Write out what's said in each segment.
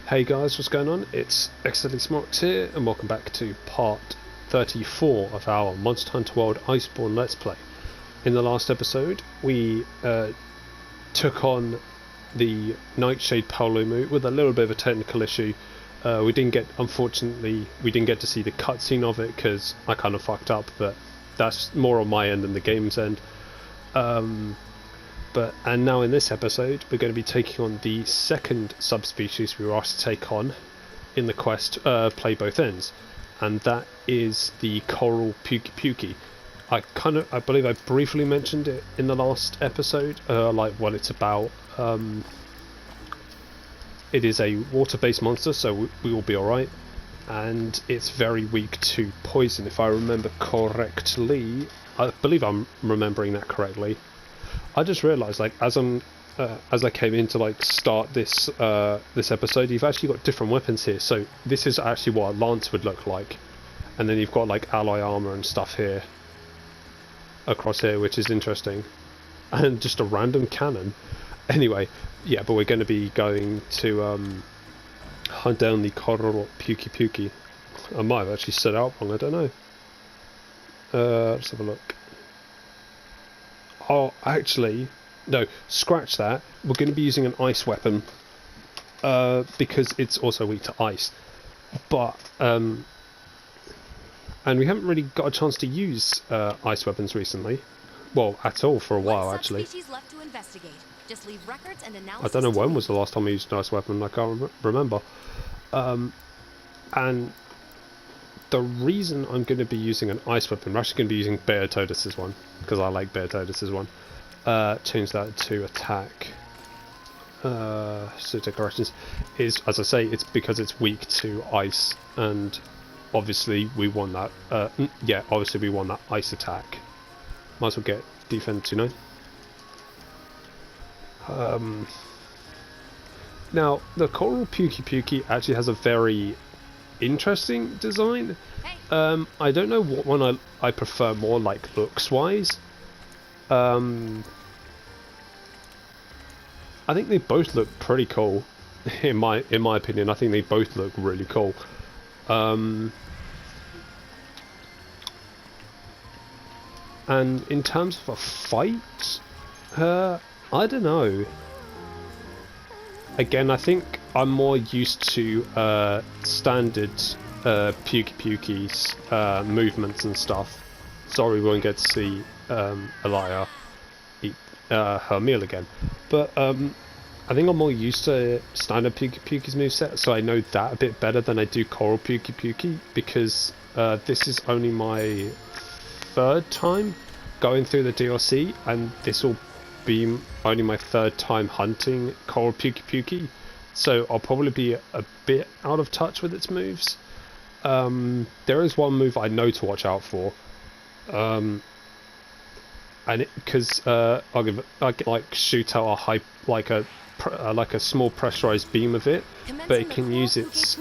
Hey guys, what's going on? It's xdeadlysmoorex here, and welcome back to part 34 of our Monster Hunter World Iceborne Let's Play. In the last episode, we took on the Nightshade Paolumu with a little bit of a technical issue. Unfortunately, we didn't get to see the cutscene of it because I kind of fucked up, but that's more on my end than the game's end. And now in this episode, we're going to be taking on the second subspecies we were asked to take on in the quest, Play Both Ends, and that is the Coral Pukei-Pukei. I believe I briefly mentioned it in the last episode, like what it's about. It is a water-based monster, so we will be alright, and it's very weak to poison, if I remember correctly. I believe I'm remembering that correctly. I just realised, like, as I came in to like start this this episode, you've actually got different weapons here. So this is actually what a lance would look like, and then you've got like alloy armor and stuff here, across here, which is interesting, and just a random cannon. Anyway, yeah, but we're going to be going to hunt down the Coral Pukei-Pukei. I might have actually set it out wrong. I don't know. Let's have a look. Oh, actually, no, scratch that. We're going to be using an ice weapon, because it's also weak to ice. But, and we haven't really got a chance to use ice weapons recently. Well, at all for a while, actually. I don't know when was the last time we used an ice weapon, I can't remember. And the reason I'm going to be using an ice weapon, I'm actually going to be using Beotodus' one, because I like Beotodus' one. Change that to attack. So decorations is, as I say, it's because it's weak to ice, and obviously we want that. Yeah, obviously we want that ice attack. Might as well get defense, you know. Now the Coral Pukei-Pukei actually has a very interesting design. I don't know what one I prefer more, like looks wise. I think they both look pretty cool. In my opinion, I think they both look really cool. And in terms of a fight, I don't know. Again, I think I'm more used to standard Pukei-Pukei's movements and stuff. Sorry we won't get to see Elia eat her meal again. But I think I'm more used to standard Pukei-Pukei's moveset, so I know that a bit better than I do Coral Pukei-Pukei, because this is only my third time going through the DLC, and this will be only my third time hunting Coral Pukei-Pukei, so I'll probably be a bit out of touch with its moves. There is one move I know to watch out for, and because I can like shoot out a small pressurized beam of it, but it can use its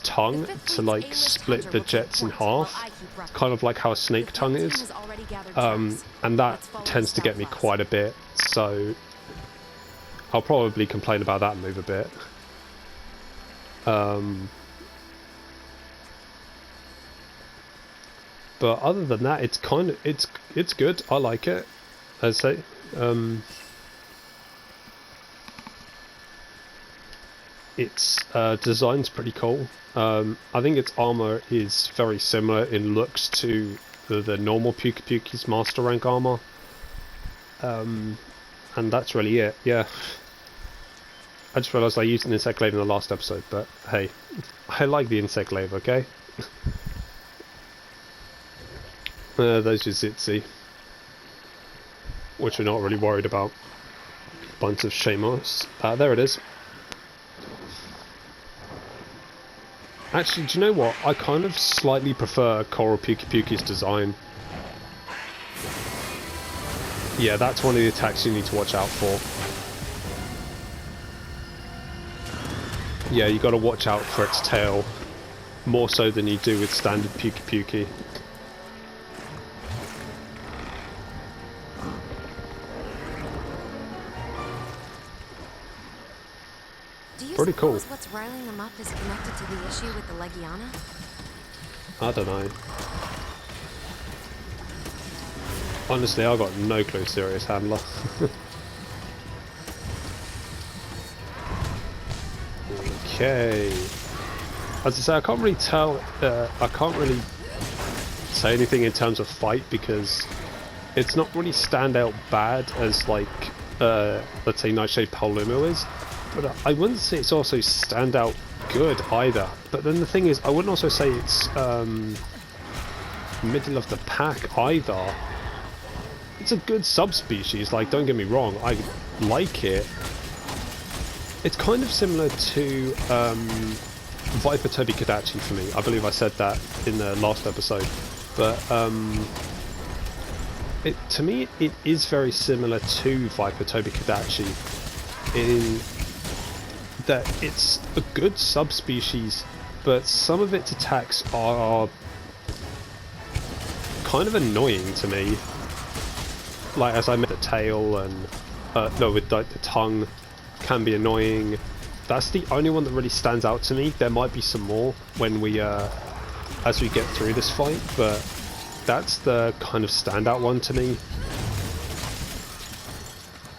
tongue to like split the jets in half, kind of like how a snake tongue is, and that tends to get me quite a bit, so I'll probably complain about that move a bit. But other than that, it's it's good. I like it. I'd say. Its design's pretty cool. I think its armor is very similar in looks to the normal Pukei-Pukei's master rank armor. And that's really it. Yeah. I just realised I used an insect glaive in the last episode, but hey, I like the insect glaive. Okay. Those are Zitzi, which we're not really worried about. Bunch of Shamos. There it is. Actually, do you know what? I kind of slightly prefer Coral Pukei-Pukei's design. Yeah, that's one of the attacks you need to watch out for. Yeah, you got to watch out for its tail, more so than you do with standard Pukei-Pukei. Do you Pretty cool. suppose what's riling them up is connected to the issue with the Legiana? I don't know. Honestly, I got no clue, Serious Handler. Okay. As I say, I can't really tell. I can't really say anything in terms of fight because it's not really stand out bad as like let's say Nightshade Paolumu is, but I wouldn't say it's also stand out good either. But then the thing is, I wouldn't also say it's middle of the pack either. It's a good subspecies, like, don't get me wrong, I like it. It's kind of similar to Viper Toby Kadachi for me. I believe I said that in the last episode. But to me, it is very similar to Viper Toby Kadachi in that it's a good subspecies, but some of its attacks are kind of annoying to me. Like, as I met the tail and no, with like the tongue can be annoying. That's the only one that really stands out to me. There might be some more when we as we get through this fight, but that's the kind of standout one to me.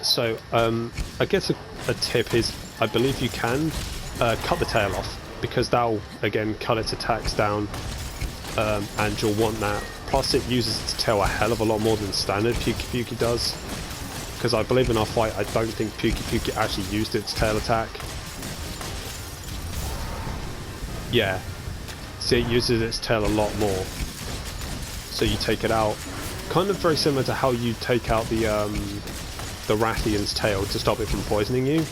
So I guess a tip is, I believe you can cut the tail off, because that'll again cut its attacks down, and you'll want that. Plus it uses its tail a hell of a lot more than standard Pukei-Pukei does, because I believe in our fight I don't think Pukei-Pukei actually used its tail attack. Yeah, see, it uses its tail a lot more, so you take it out. Kind of very similar to how you take out the Rathian's tail to stop it from poisoning you.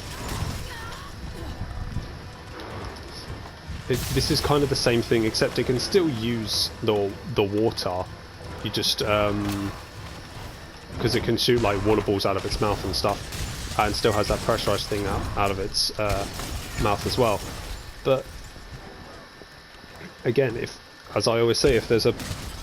This is kind of the same thing, except it can still use the water. You just because it can shoot like water balls out of its mouth and stuff, and still has that pressurized thing out of its mouth as well. But again, if, as I always say, if there's a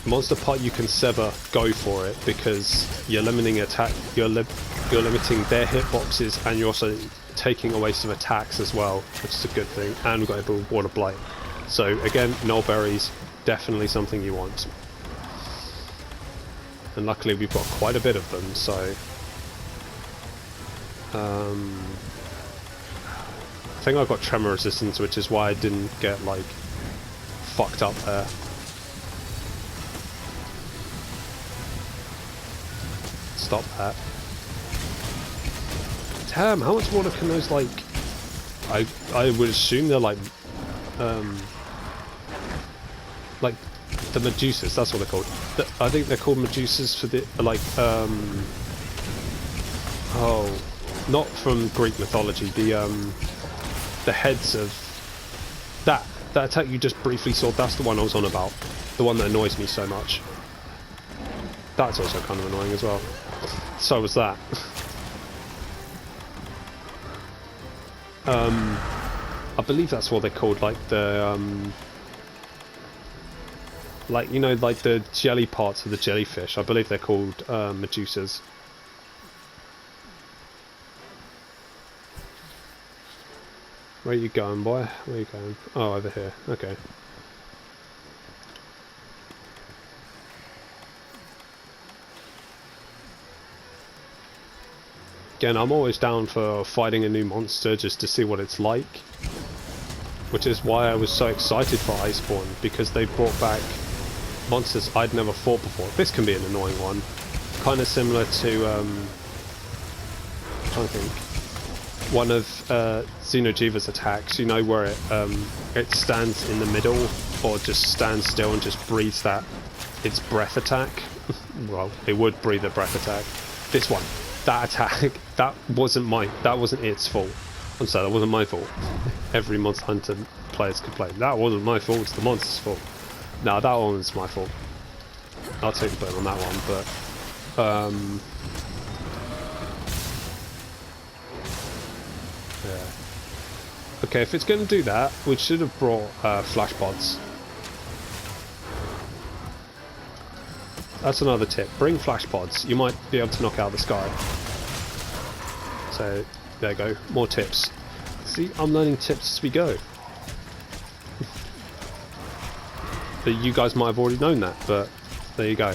monster part you can sever, go for it, because you're limiting attack, you're limiting their hitboxes, and you're also taking away some attacks as well, which is a good thing. And we've got a bit of Water Blight. So again, Null Berries, definitely something you want. And luckily we've got quite a bit of them, so I think I've got Tremor Resistance, which is why I didn't get like fucked up there. Stop that. Damn, how much water can those, like, I would assume they're like the Medusas, that's what they're called. I think they're called Medusas for the, like, oh, not from Greek mythology, the heads of that attack you just briefly saw, that's the one I was on about. The one that annoys me so much. That's also kind of annoying as well. So was that. I believe that's what they're called, like the like, you know, like the jelly parts of the jellyfish. I believe they're called Medusas. Where are you going, boy? Where are you going? Oh, over here. Okay. Again, I'm always down for fighting a new monster just to see what it's like. Which is why I was so excited for Iceborne, because they brought back monsters I'd never fought before. This can be an annoying one. Kind of similar to, I'm trying to think, one of Xeno'jiiva's attacks, you know, where it stands in the middle, or just stands still and just breathes that, its breath attack. Well, it would breathe a breath attack. This one. That attack, that wasn't its fault. I'm sorry, that wasn't my fault. Every Monster Hunter players could play. That wasn't my fault, it's the monster's fault. No, that one was my fault. I'll take the blame on that one, but yeah. Okay, if it's going to do that, we should have brought flash pods. That's another tip. Bring flash pods. You might be able to knock out the sky. So there you go. More tips. See, I'm learning tips as we go. But you guys might have already known that, but there you go.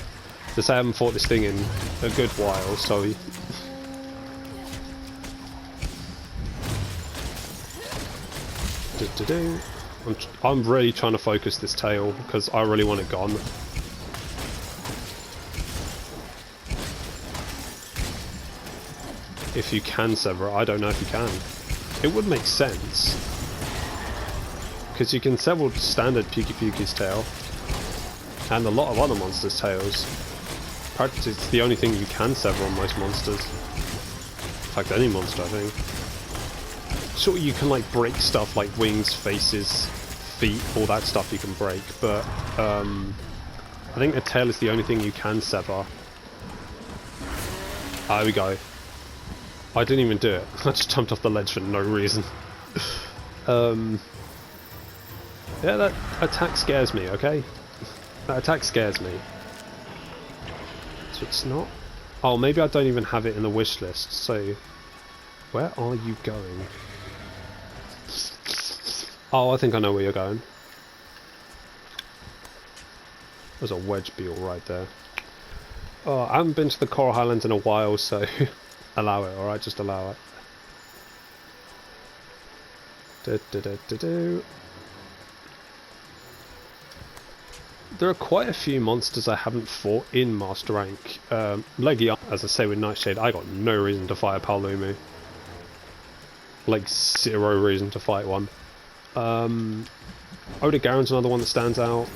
To say I haven't fought this thing in a good while, so... I'm really trying to focus this tail, because I really want it gone. If you can sever it, I don't know if you can. It would make sense. Because you can sever standard Pukei-Pukei's tail. And a lot of other monsters' tails. Practically it's the only thing you can sever on most monsters. In fact, any monster, I think. Sure, you can like break stuff like wings, faces, feet, all that stuff you can break, but I think the tail is the only thing you can sever. There we go. I didn't even do it. I just jumped off the ledge for no reason. Yeah, that attack scares me, okay? That attack scares me. So it's not... Oh, maybe I don't even have it in the wish list, so... Where are you going? Oh, I think I know where you're going. There's a wedge beetle right there. Oh, I haven't been to the Coral Highlands in a while, so... allow it, alright? Just allow it. There are quite a few monsters I haven't fought in Master Rank. Legiana, as I say with Nightshade, I got no reason to fight a Paolumu. Like, zero reason to fight one. Odogaron's another one that stands out.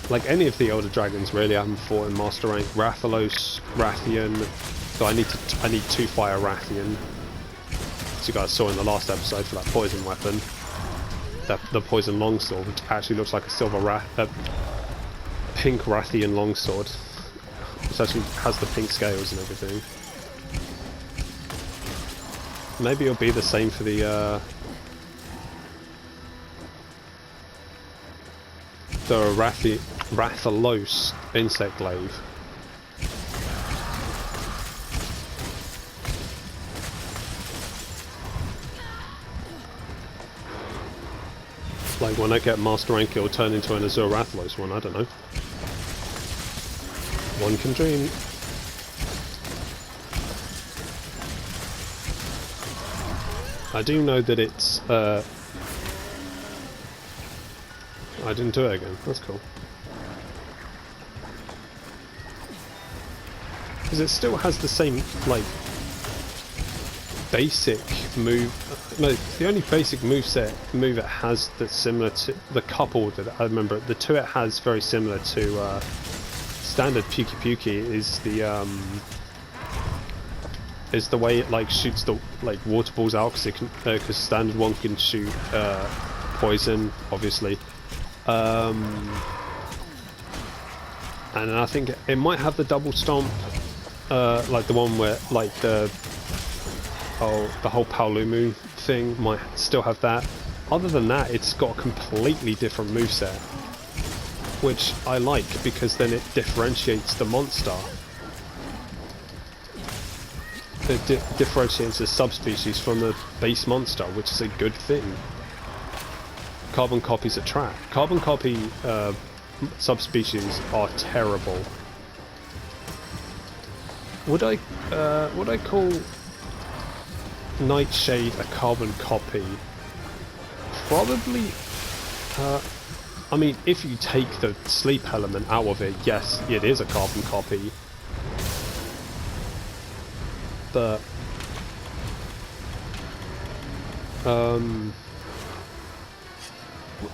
Like any of the older dragons, really, I haven't fought in Master Rank. Rathalos, Rathian. So I need to fight a Rathian. As you guys saw in the last episode for that poison weapon, the poison longsword, which actually looks like a pink Rathian longsword. It actually has the pink scales and everything. Maybe it'll be the same for the Rathalos insect glaive. Like when I get Master Rank, it'll turn into an Azure Rathalos one, I don't know. One can dream. I do know that it's I didn't do it again, that's cool. Because it still has the same, like, basic move. No, the only basic move it has that's similar to the couple that I remember. The two it has very similar to standard Pukei-Pukei is the way it like shoots the like water balls out, because standard one can shoot poison, obviously. And I think it might have the double stomp, like the one where like the whole Paolumu thing might still have that. Other than that, it's got a completely different moveset, which I like because then it differentiates the monster. It differentiates the subspecies from the base monster, which is a good thing. Carbon copies are trap. Carbon copy subspecies are terrible. Would I call Nightshade a carbon copy? Probably. I mean, if you take the sleep element out of it, yes, it is a carbon copy. But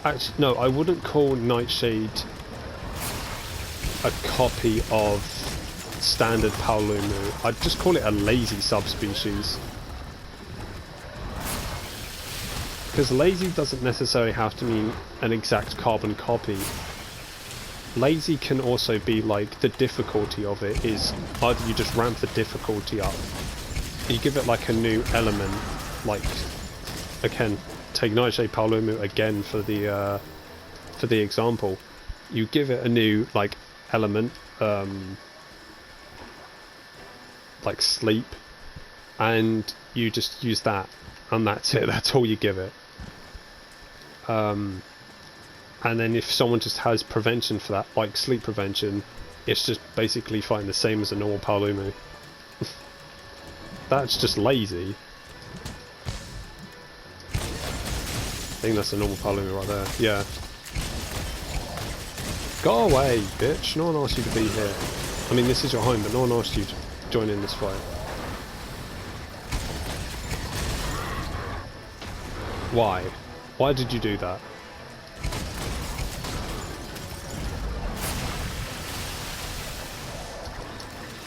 actually, no, I wouldn't call Nightshade a copy of standard Paolumu. I'd just call it a lazy subspecies. Because lazy doesn't necessarily have to mean an exact carbon copy. Lazy can also be like the difficulty of it is either you just ramp the difficulty up, you give it like a new element, like again, take Nightshade Paolumu again for the example. You give it a new like element, like sleep, and you just use that, and that's it. That's all you give it. And then if someone just has prevention for that, like sleep prevention, it's just basically fighting the same as a normal Paolumu. That's just lazy. I think that's a normal Paolumu right there. Yeah. Go away, bitch. No one asked you to be here. I mean, this is your home, but no one asked you to join in this fight. Why? Why did you do that?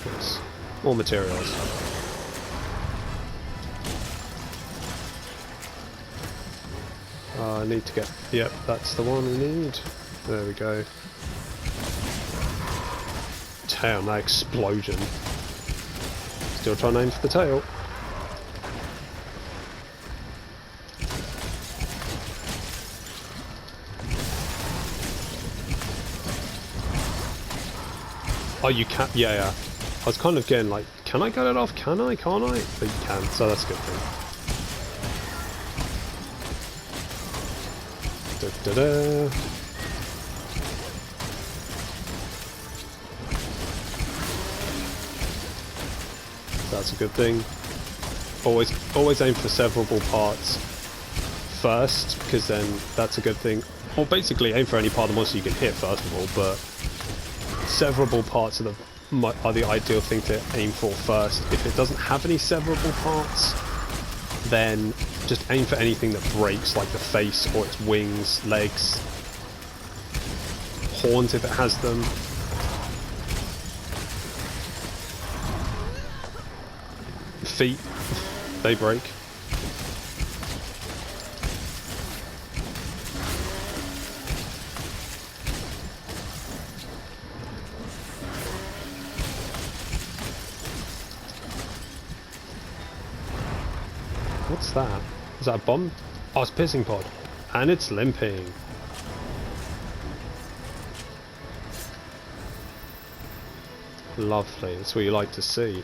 Yes. More materials. I need to get... Yep, that's the one we need. There we go. Damn, that explosion. Still trying to aim for the tail. Oh, you can't... Yeah. I was kind of getting like, can I get it off? Can I? Can't I? But you can, so that's a good thing. Da-da-da. That's a good thing. Always aim for severable parts first, because then that's a good thing. Or basically aim for any part of the monster you can hit first of all, but severable parts are the ideal thing to aim for first. If it doesn't have any severable parts, then just aim for anything that breaks, like the face or its wings, legs, horns if it has them. Feet, they break. What's that? Is that a bomb? Oh, it's a pissing pod. And it's limping. Lovely, that's what you like to see.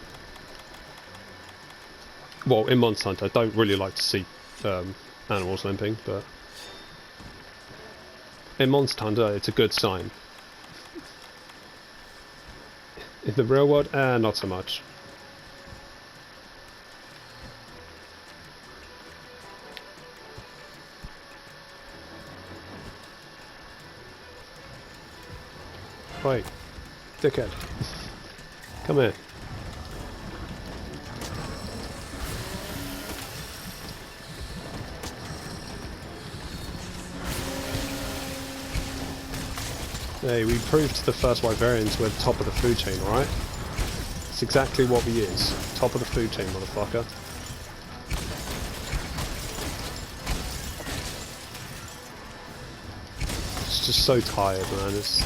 Well, in Monster Hunter, I don't really like to see animals limping, but in Monster Hunter, it's a good sign. In the real world, not so much. Right, dickhead. Come here. Hey, we proved the first Wyverians were top of the food chain, alright? It's exactly what we is. Top of the food chain, motherfucker. It's just so tired, man. It's...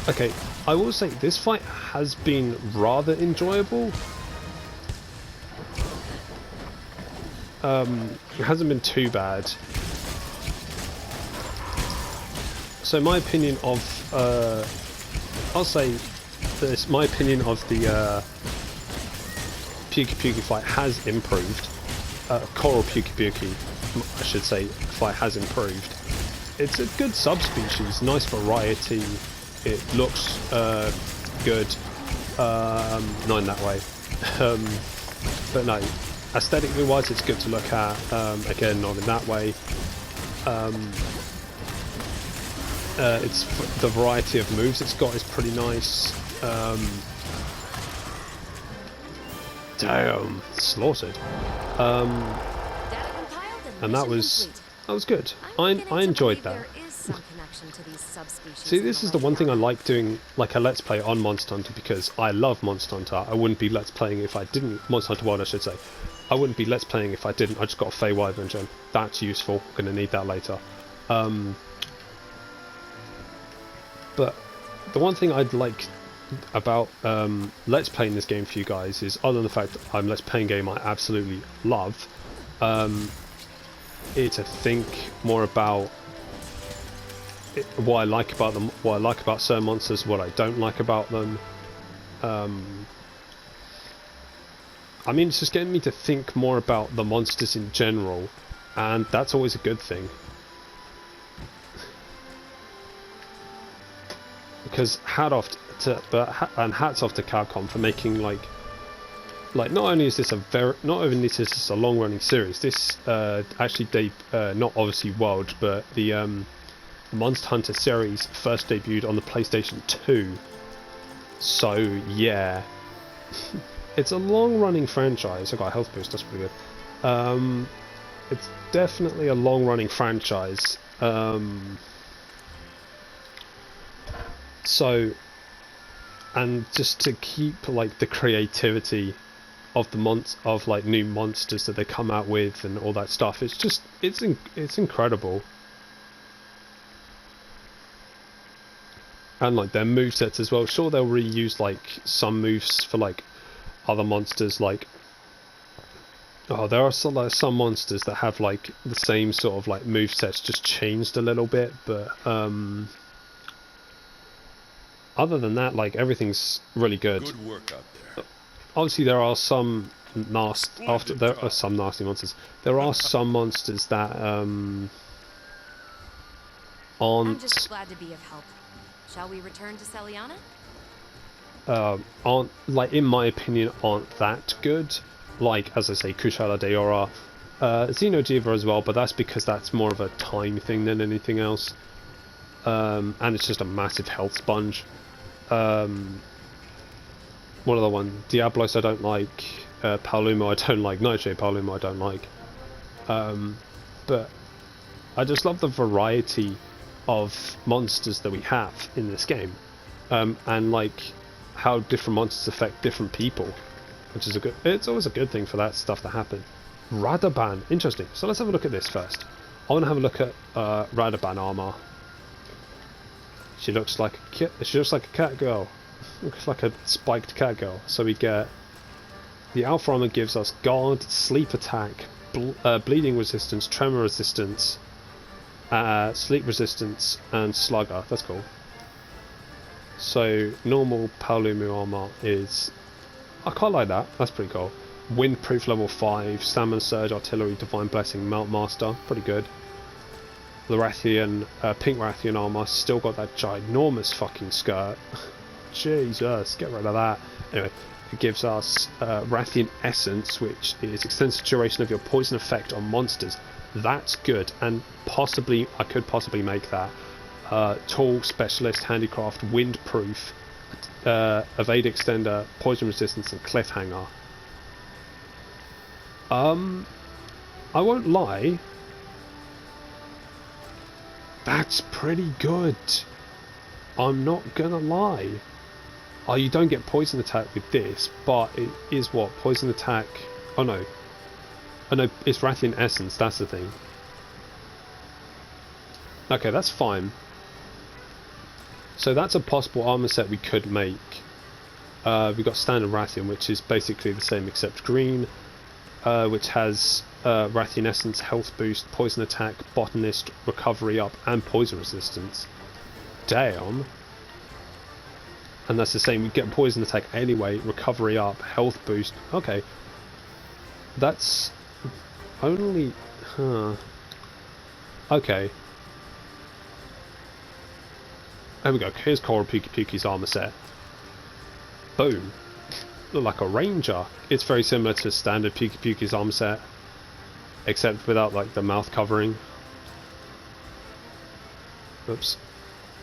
Okay, I will say, this fight has been rather enjoyable. It hasn't been too bad. So my opinion of, I'll say this, my opinion of the Pukei-Pukei fight has improved. Coral Pukei-Pukei, I should say, fight has improved. It's a good subspecies, nice variety, it looks good, not in that way. But no, aesthetically wise it's good to look at, again not in that way. It's the variety of moves it's got is pretty nice. Damn, slaughtered. And that was good. I enjoyed that. See, this is the one thing I like doing, like a Let's Play on Monster Hunter, because I love Monster Hunter. I wouldn't be Let's Playing if I didn't. Monster Hunter World, I should say. I wouldn't be Let's Playing if I didn't. I just got a Fey Wyvern gem. That's useful. Gonna need that later. But the one thing I'd like about Let's Playing this game for you guys is, other than the fact that I'm Let's Playing game I absolutely love, it's to think more about what I like about them, what I like about certain monsters, what I don't like about them. I mean, it's just getting me to think more about the monsters in general, and that's always a good thing. Because hats off to Capcom for making like not only is this a long-running series. This actually not obviously World, but the Monster Hunter series first debuted on the PlayStation 2. So yeah, it's a long-running franchise. I got a health boost. That's pretty good. It's definitely a long-running franchise. So, and just to keep like the creativity of the new monsters that they come out with and all that stuff, it's incredible. And like their movesets as well. Sure, they'll reuse like some moves for like other monsters. Like, there are some monsters that have like the same sort of like movesets, just changed a little bit, but other than that, like, everything's really good. Good work out there. Obviously, there are some nasty monsters. There are some monsters that I'm just glad to be of help. Shall we return to Celiana? aren't, like, in my opinion, aren't that good. Like, as I say, Kushala Daora, Xeno'jiiva as well, but that's because that's more of a time thing than anything else. And it's just a massive health sponge. One other one, Diablos I don't like, Paolumo I don't like, Nightshade Paolumo I don't like. But I just love the variety of monsters that we have in this game. And like how different monsters affect different people, which is it's always a good thing for that stuff to happen. Radaban, interesting. So let's have a look at this first. I want to have a look at Radaban armor. She looks like a cat girl. Looks like a spiked cat girl. So we get the alpha armor gives us guard, sleep attack, bleeding resistance, tremor resistance, sleep resistance, and slugger. That's cool. So normal Paolumu armor is, I quite like that. That's pretty cool. Windproof level 5, stamina surge, artillery, divine blessing, melt master. Pretty good. The Rathian, pink Rathian armor, still got that ginormous fucking skirt. Jesus, get rid of that. Anyway, it gives us Rathian essence, which is extends the duration of your poison effect on monsters. That's good, and possibly I could possibly make that. Tool, specialist, handicraft, windproof, evade extender, poison resistance, and cliffhanger. I won't lie. That's pretty good. I'm not gonna lie. Oh, you don't get poison attack with this, but it is what? Poison attack. Oh no, it's Rathian essence, that's the thing. Okay, that's fine. So that's a possible armor set we could make. We've got standard Rathian, which is basically the same except green, which has Rathian essence, health boost, poison attack, botanist, recovery up, and poison resistance. Damn. And that's the same, we get poison attack anyway, recovery up, health boost. Okay. That's only... Okay. There we go, here's Coral Pukei-Pukei's armor set. Boom. Look like a ranger. It's very similar to standard Pukei-Pukei's armor set, except without like the mouth covering. Oops.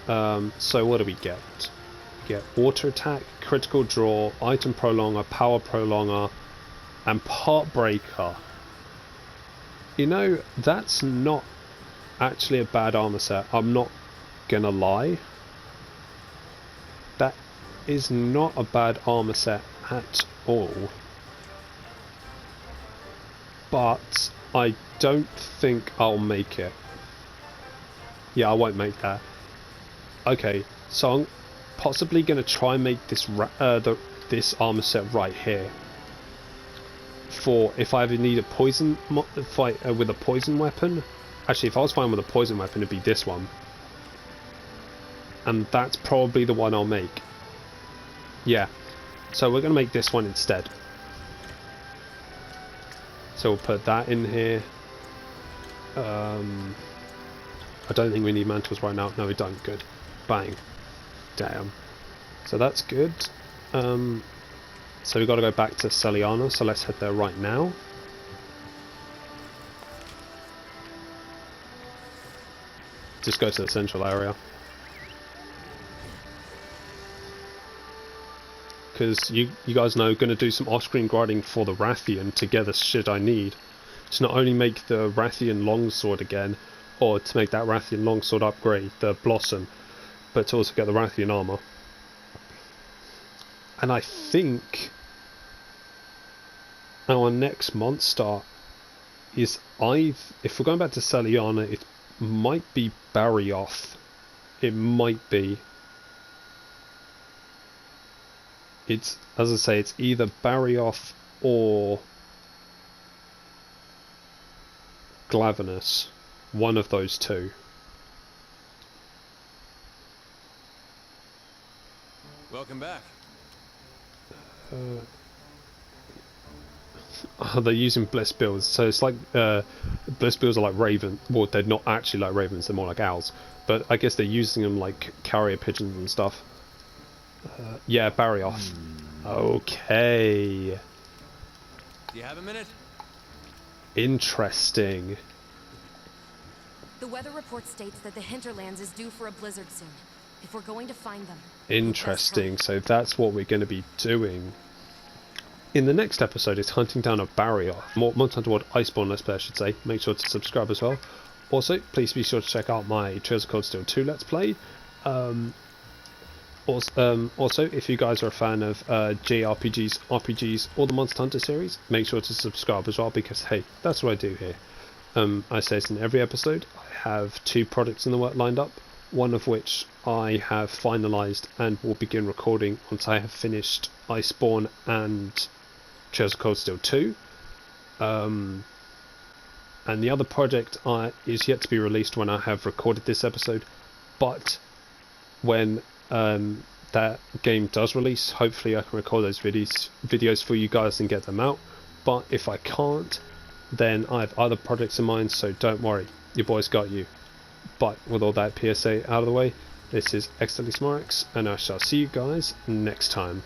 So what do we get? We get water attack, critical draw, item prolonger, power prolonger, and part breaker. You know, that's not actually a bad armor set. I'm not gonna lie. That is not a bad armor set at all. But I don't think I'll make it. Yeah, I won't make that. Okay, so I'm possibly going to try and make this this armor set right here. For if I ever need a poison fight with a poison weapon. Actually, if I was fighting with a poison weapon, it'd be this one. And that's probably the one I'll make. Yeah. So we're going to make this one instead. So we'll put that in here. I don't think we need mantles right now. No, we don't. Good. Bang. Damn. So that's good. So we've got to go back to Celiana, so let's head there right now. Just go to the central area. Because you guys know, going to do some off-screen grinding for the Rathian to get the shit I need. To not only make the Rathian longsword again, or to make that Rathian longsword upgrade, the Blossom, but to also get the Rathian armor. And I think our next monster is if we're going back to Celiana, it might be Barioth. It might be. It's, as I say, it's either Barioth or Glavenus. One of those two. Welcome back. They're using bliss bills, so it's like bliss bills are like raven. Well, they're not actually like ravens; they're more like owls. But I guess they're using them like carrier pigeons and stuff. Yeah, Barioth. Okay. Do you have a minute? Interesting. The weather report states that the hinterlands is due for a blizzard soon. If we're going to find them. Interesting. So that's what we're going to be doing. In the next episode is hunting down a Barioth. Monster Hunter World Iceborne Let's Play, I should say. Make sure to subscribe as well. Also, please be sure to check out my Trails of Cold Steel 2 Let's Play. Also, if you guys are a fan of JRPGs, RPGs, or the Monster Hunter series, make sure to subscribe as well, because hey, that's what I do here. I say this in every episode. I have 2 projects in the work lined up, one of which I have finalised and will begin recording once I have finished Iceborne and Trails of Cold Steel 2. And the other project is yet to be released when I have recorded this episode, but when that game does release, hopefully I can record those videos for you guys and get them out. But if I can't, then I have other projects in mind, so don't worry, your boy's got you. But with all that PSA out of the way, this is xdeadlysmoorex, and I shall see you guys next time.